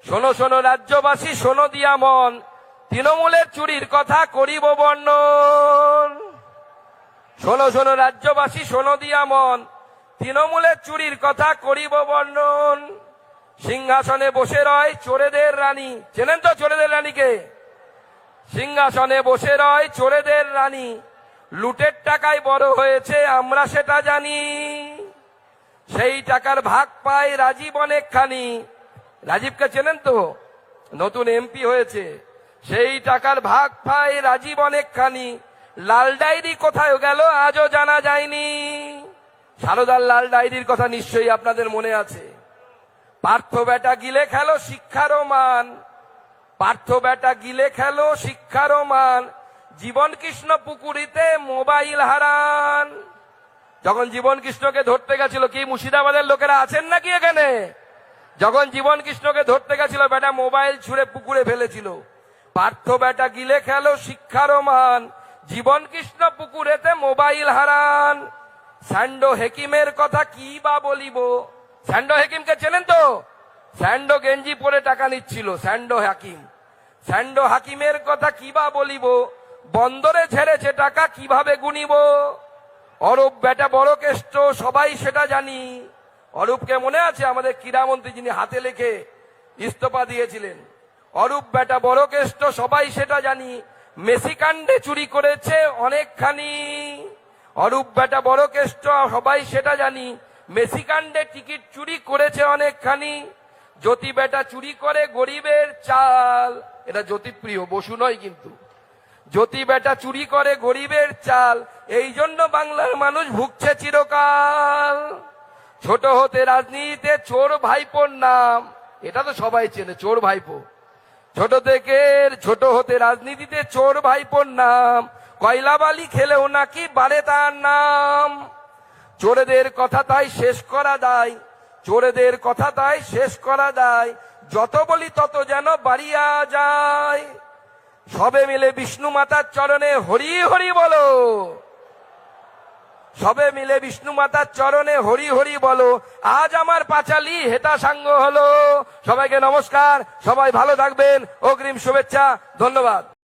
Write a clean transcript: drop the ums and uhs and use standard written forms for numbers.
শোনো শোনো রাজ্যবাসী, শোনো দিয়া মন, তৃণমূলের চুরির কথা করিব বর্ণন। শোনো শোনো রাজ্যবাসী, শোনো দিয়া মন, তৃণমূলের চুরির কথা করিব বর্ণন। সিংহাসনে বসে রয় চোরেদের রানী, চেনেন তো চোরেদের রানীকে? সিংহাসনে বসে রয় চোরেদের রানী, লুটের টাকায় বড় হয়েছে আমরা সেটা জানি। সেই টাকার ভাগ পায় রাজীব অনেকখানি। রাজীবকে চেনেন তো? নতুন এমপি হয়েছে। সেই টাকার ভাগ পায় রাজীব অনেকখানি। লাল ডায়েরি কোথায় গেল আজও জানা যায়নি। সারদার লাল ডায়েরির কথা নিশ্চয়ই আপনাদের মনে আছে। পার্থ বেটা গিলে খেলো শিক্ষারও মান, পার্থ বেটা গিলে খেলো শিক্ষারও মান, জীবন কৃষ্ণ পুকুরিতে মোবাইল হারান। যখন জীবন কৃষ্ণকে ধরতে গেছিল, কি মুর্শিদাবাদের লোকেরা আছেন নাকি এখানে? যখন জীবন কৃষ্ণকে ধরতে গেছিল, বেটা মোবাইল ছুঁড়ে পুকুরে ফেলেছিল। পার্থ বেটা গিলে খেলো শিক্ষারও মান, জীবন কৃষ্ণ পুকুরেতে মোবাইল হারান। স্যান্ডো হেকিমের কথা কি বা বলিব। স্যান্ডো হেকিমকে চেনেন তো? স্যান্ডো গেঞ্জি পরে টাকা নিচ্ছিল স্যান্ডো হাকিম। স্যান্ডো হাকিমের কথা কি বা বলিব, বন্দরে ঝেড়েছে টাকা কিভাবে গুনিব। অরূপ বেটা বড় কেষ্ট সবাই সেটা জানি। অরূপকে মনে আছে? আমাদের ক্রীড়ামন্ত্রী, যিনি হাতে লেখে ইস্তফা দিয়েছিলেন। অরূপ বেটা বড় কেষ্ট সবাই সেটা জানি, মেসি কাণ্ডে চুরি করেছে অনেকখানি। অরূপ বেটা বড় কেষ্ট সবাই সেটা জানি, মেসি কাণ্ডে টিকিট চুরি করেছে অনেকখানি। জ্যোতি বেটা চুরি করে গরিবের চাল, এটা জ্যোতিপ্রিয়, বসু নয় কিন্তু। জ্যোতি বেটা চুরি করে গরিবের চাল, এই জন্য বাংলার মানুষ ভুগছে চিরকাল। ছোট হতে রাজনীতিতে চোর ভাইপোর নাম, এটা তো সবাই চেনে, চোর ভাইপো। ছোট হতে রাজনীতিতে চোর ভাইপোর নাম, কয়লা বালি খেলেও নাকি বাড়ে তার নাম। চোরেদের কথা তাই শেষ করা দায়, চোরেদের কথা তাই শেষ করা দায়, যত বলি তত যেন বাড়িয়া যায়। সবে মিলে বিষ্ণু মাতার চরণে হরি হরি বলো, সবে মিলে বিষ্ণু মাতার চরণে হরি হরি বলো। আজ আমার পাঁচালী হেতা সাঙ্গ হলো। সবাইকে নমস্কার, সবাই ভালো থাকবেন, অগ্রিম শুভেচ্ছা, ধন্যবাদ।